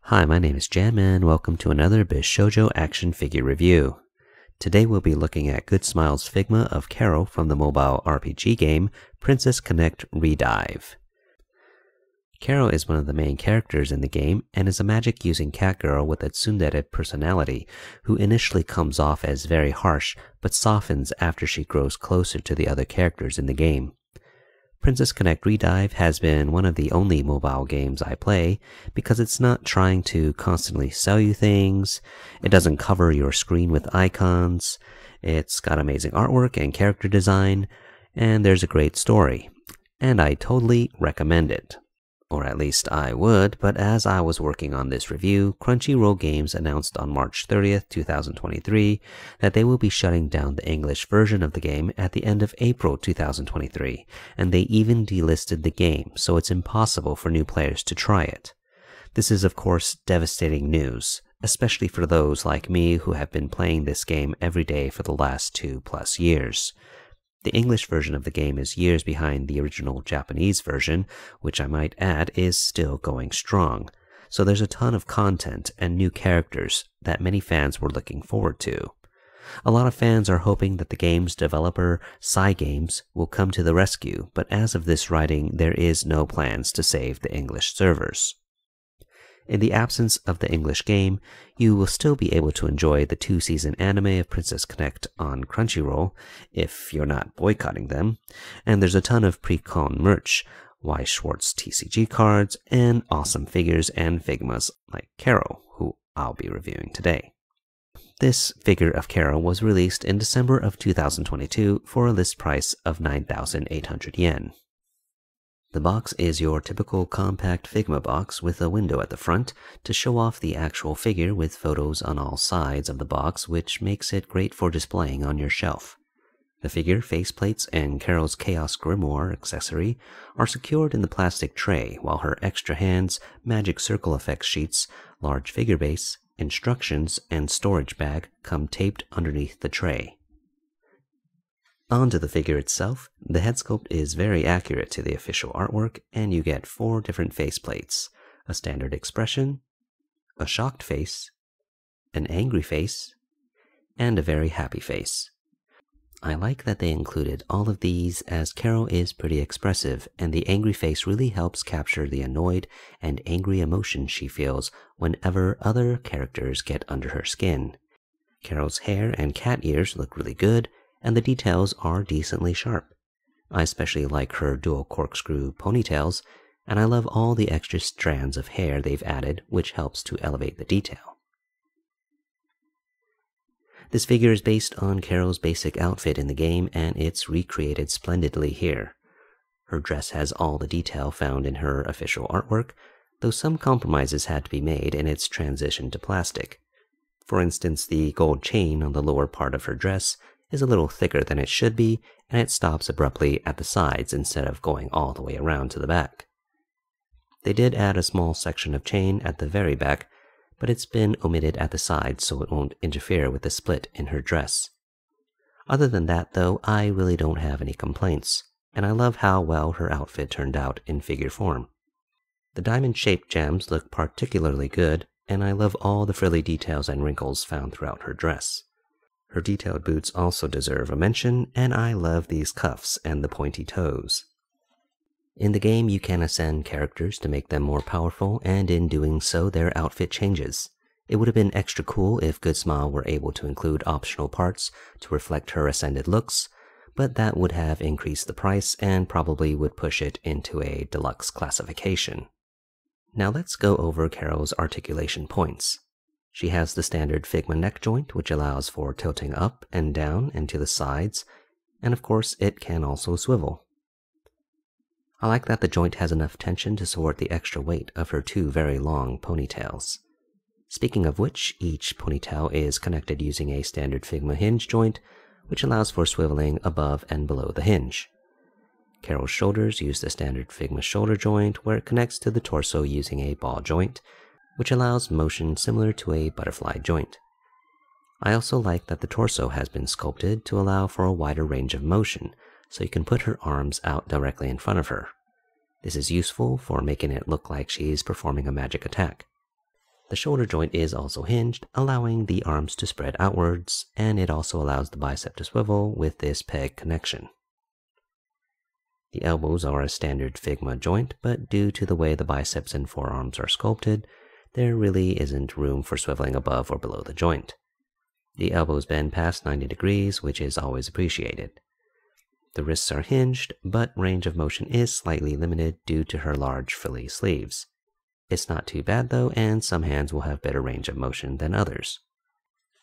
Hi, my name is Jam and welcome to another Bishoujo action figure review. Today we'll be looking at Goodsmile's Figma of Karyl from the mobile RPG game Princess Connect Redive. Karyl is one of the main characters in the game and is a magic-using cat girl with a tsundere personality who initially comes off as very harsh but softens after she grows closer to the other characters in the game. Princess Connect Redive has been one of the only mobile games I play because it's not trying to constantly sell you things, it doesn't cover your screen with icons, it's got amazing artwork and character design, and there's a great story, and I totally recommend it. Or at least I would, but as I was working on this review, Crunchyroll Games announced on March 30th, 2023 that they will be shutting down the English version of the game at the end of April 2023, and they even delisted the game, so it's impossible for new players to try it. This is of course devastating news, especially for those like me who have been playing this game every day for the last 2+ years. The English version of the game is years behind the original Japanese version, which I might add is still going strong, so there's a ton of content and new characters that many fans were looking forward to. A lot of fans are hoping that the game's developer, Cygames, will come to the rescue, but as of this writing, there is no plans to save the English servers. In the absence of the English game, you will still be able to enjoy the 2-season anime of Princess Connect on Crunchyroll, if you're not boycotting them, and there's a ton of pre-con merch, Y Schwartz TCG cards, and awesome figures and Figmas like Karyl, who I'll be reviewing today. This figure of Karyl was released in December of 2022 for a list price of 9,800 yen. The box is your typical compact Figma box with a window at the front to show off the actual figure with photos on all sides of the box, which makes it great for displaying on your shelf. The figure, faceplates, and Karyl's Chaos Grimoire accessory are secured in the plastic tray, while her extra hands, magic circle effects sheets, large figure base, instructions, and storage bag come taped underneath the tray. Onto the figure itself, the head sculpt is very accurate to the official artwork, and you get 4 different faceplates: a standard expression, a shocked face, an angry face, and a very happy face. I like that they included all of these as Karyl is pretty expressive, and the angry face really helps capture the annoyed and angry emotion she feels whenever other characters get under her skin. Karyl's hair and cat ears look really good, and the details are decently sharp. I especially like her dual corkscrew ponytails, and I love all the extra strands of hair they've added, which helps to elevate the detail. This figure is based on Karyl's basic outfit in the game, and it's recreated splendidly here. Her dress has all the detail found in her official artwork, though some compromises had to be made in its transition to plastic. For instance, the gold chain on the lower part of her dress is a little thicker than it should be, and it stops abruptly at the sides instead of going all the way around to the back. They did add a small section of chain at the very back, but it's been omitted at the sides so it won't interfere with the split in her dress. Other than that though, I really don't have any complaints, and I love how well her outfit turned out in figure form. The diamond-shaped gems look particularly good, and I love all the frilly details and wrinkles found throughout her dress. Her detailed boots also deserve a mention, and I love these cuffs and the pointy toes. In the game, you can ascend characters to make them more powerful, and in doing so, their outfit changes. It would have been extra cool if Goodsmile were able to include optional parts to reflect her ascended looks, but that would have increased the price and probably would push it into a deluxe classification. Now let's go over Karyl's articulation points. She has the standard Figma neck joint, which allows for tilting up and down and to the sides, and of course it can also swivel. I like that the joint has enough tension to support the extra weight of her 2 very long ponytails. Speaking of which, each ponytail is connected using a standard Figma hinge joint, which allows for swiveling above and below the hinge. Karyl's shoulders use the standard Figma shoulder joint, where it connects to the torso using a ball joint, which allows motion similar to a butterfly joint. I also like that the torso has been sculpted to allow for a wider range of motion, so you can put her arms out directly in front of her. This is useful for making it look like she's performing a magic attack. The shoulder joint is also hinged, allowing the arms to spread outwards, and it also allows the bicep to swivel with this peg connection. The elbows are a standard Figma joint, but due to the way the biceps and forearms are sculpted, there really isn't room for swiveling above or below the joint. The elbows bend past 90 degrees, which is always appreciated. The wrists are hinged, but range of motion is slightly limited due to her large frilly sleeves. It's not too bad though, and some hands will have better range of motion than others.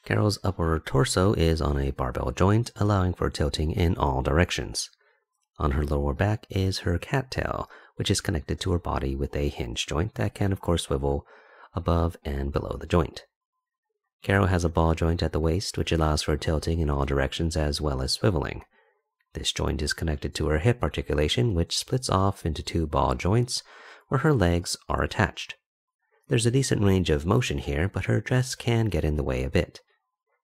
Karyl's upper torso is on a barbell joint, allowing for tilting in all directions. On her lower back is her cattail, which is connected to her body with a hinge joint that can of course swivel above and below the joint. Karyl has a ball joint at the waist, which allows for tilting in all directions as well as swiveling. This joint is connected to her hip articulation, which splits off into two ball joints where her legs are attached. There's a decent range of motion here, but her dress can get in the way a bit.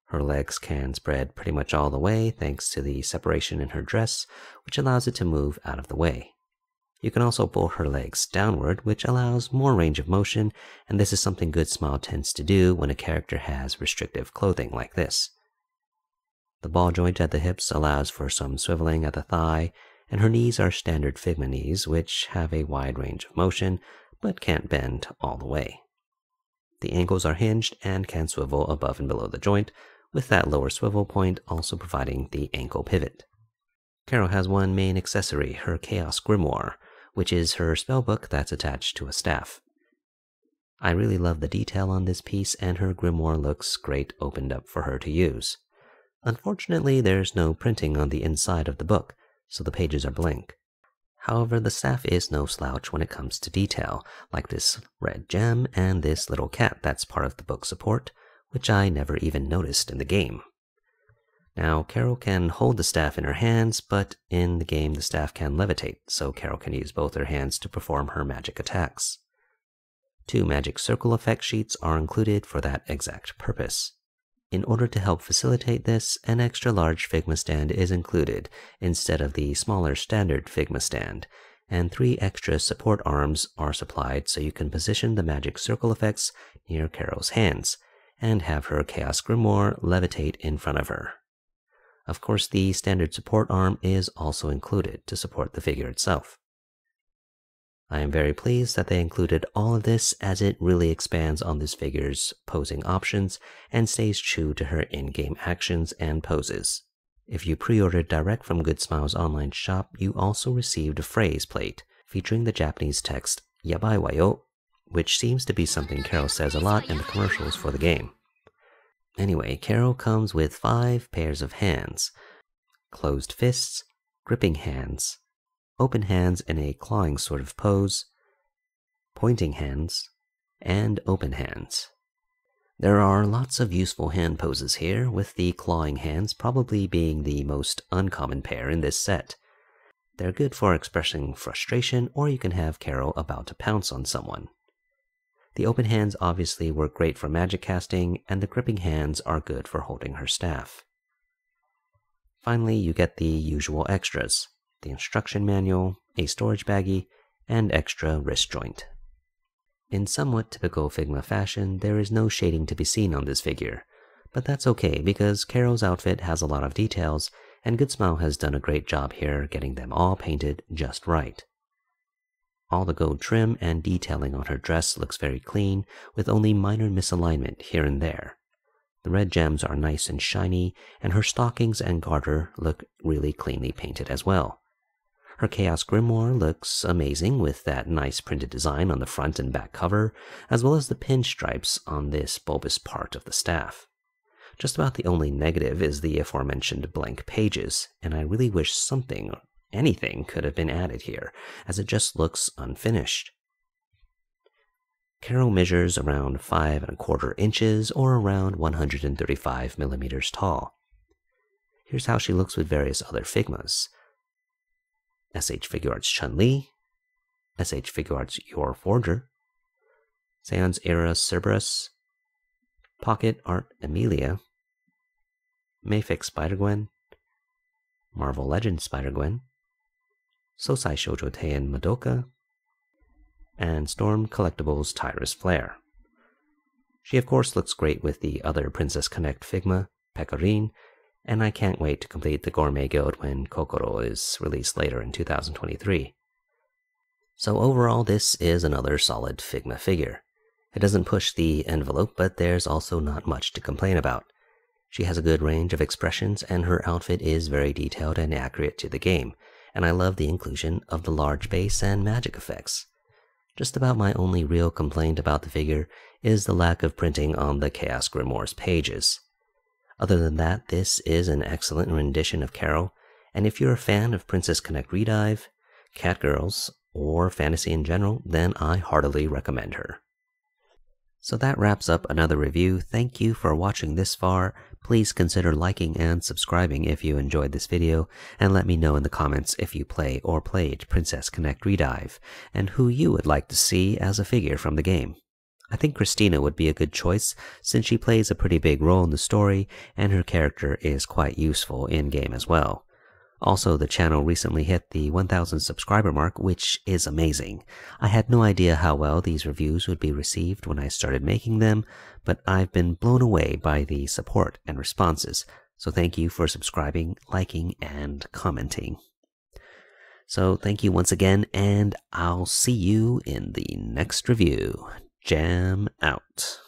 Her legs can spread pretty much all the way thanks to the separation in her dress, which allows it to move out of the way. You can also pull her legs downward, which allows more range of motion, and this is something Goodsmile tends to do when a character has restrictive clothing like this. The ball joint at the hips allows for some swiveling at the thigh, and her knees are standard Figma knees, which have a wide range of motion, but can't bend all the way. The ankles are hinged and can swivel above and below the joint, with that lower swivel point also providing the ankle pivot. Karyl has one main accessory, her Chaos Grimoire, which is her spellbook that's attached to a staff. I really love the detail on this piece, and her grimoire looks great opened up for her to use. Unfortunately, there's no printing on the inside of the book, so the pages are blank. However, the staff is no slouch when it comes to detail, like this red gem and this little cat that's part of the book support, which I never even noticed in the game. Now, Karyl can hold the staff in her hands, but in the game the staff can levitate, so Karyl can use both her hands to perform her magic attacks. 2 magic circle effect sheets are included for that exact purpose. In order to help facilitate this, an extra large Figma stand is included instead of the smaller standard Figma stand, and 3 extra support arms are supplied so you can position the magic circle effects near Karyl's hands, and have her Chaos Grimoire levitate in front of her. Of course, the standard support arm is also included to support the figure itself. I am very pleased that they included all of this, as it really expands on this figure's posing options and stays true to her in-game actions and poses. If you pre-ordered direct from Goodsmile's online shop, you also received a phrase plate featuring the Japanese text "Yabai wayo," which seems to be something Karyl says a lot in the commercials for the game. Anyway, Karyl comes with 5 pairs of hands: closed fists, gripping hands, open hands in a clawing sort of pose, pointing hands, and open hands. There are lots of useful hand poses here, with the clawing hands probably being the most uncommon pair in this set. They're good for expressing frustration, or you can have Karyl about to pounce on someone. The open hands obviously work great for magic casting, and the gripping hands are good for holding her staff. Finally, you get the usual extras: the instruction manual, a storage baggie, and extra wrist joint. In somewhat typical Figma fashion, there is no shading to be seen on this figure, but that's okay because Karyl's outfit has a lot of details, and Goodsmile has done a great job here getting them all painted just right. All the gold trim and detailing on her dress looks very clean, with only minor misalignment here and there. The red gems are nice and shiny, and her stockings and garter look really cleanly painted as well. Her Chaos Grimoire looks amazing with that nice printed design on the front and back cover, as well as the pinstripes on this bulbous part of the staff. Just about the only negative is the aforementioned blank pages, and I really wish something or anything could have been added here, as it just looks unfinished. Karyl measures around 5¼ inches, or around 135 millimeters tall. Here's how she looks with various other Figmas: SH Figuarts Chun-Li, SH Figuarts Yor Forger, Seance Era Cerberus, Pocket Art Emilia, Mayfix Spider-Gwen, Marvel Legends Spider-Gwen, Sosai Shoujo Teien Madoka, and Storm Collectibles Tyrus Flare. She of course looks great with the other Princess Connect Figma, Pecorine, and I can't wait to complete the Gourmet Guild when Kokoro is released later in 2023. So overall, this is another solid Figma figure. It doesn't push the envelope, but there's also not much to complain about. She has a good range of expressions, and her outfit is very detailed and accurate to the game, and I love the inclusion of the large base and magic effects. Just about my only real complaint about the figure is the lack of printing on the Chaos Grimoires pages. Other than that, this is an excellent rendition of Karyl, and if you're a fan of Princess Connect Redive, Cat Girls, or fantasy in general, then I heartily recommend her. So that wraps up another review. Thank you for watching this far. Please consider liking and subscribing if you enjoyed this video, and let me know in the comments if you play or played Princess Connect Redive, and who you would like to see as a figure from the game. I think Christina would be a good choice since she plays a pretty big role in the story and her character is quite useful in-game as well. Also, the channel recently hit the 1,000 subscriber mark, which is amazing. I had no idea how well these reviews would be received when I started making them, but I've been blown away by the support and responses, so thank you for subscribing, liking, and commenting. So thank you once again, and I'll see you in the next review. Jam out.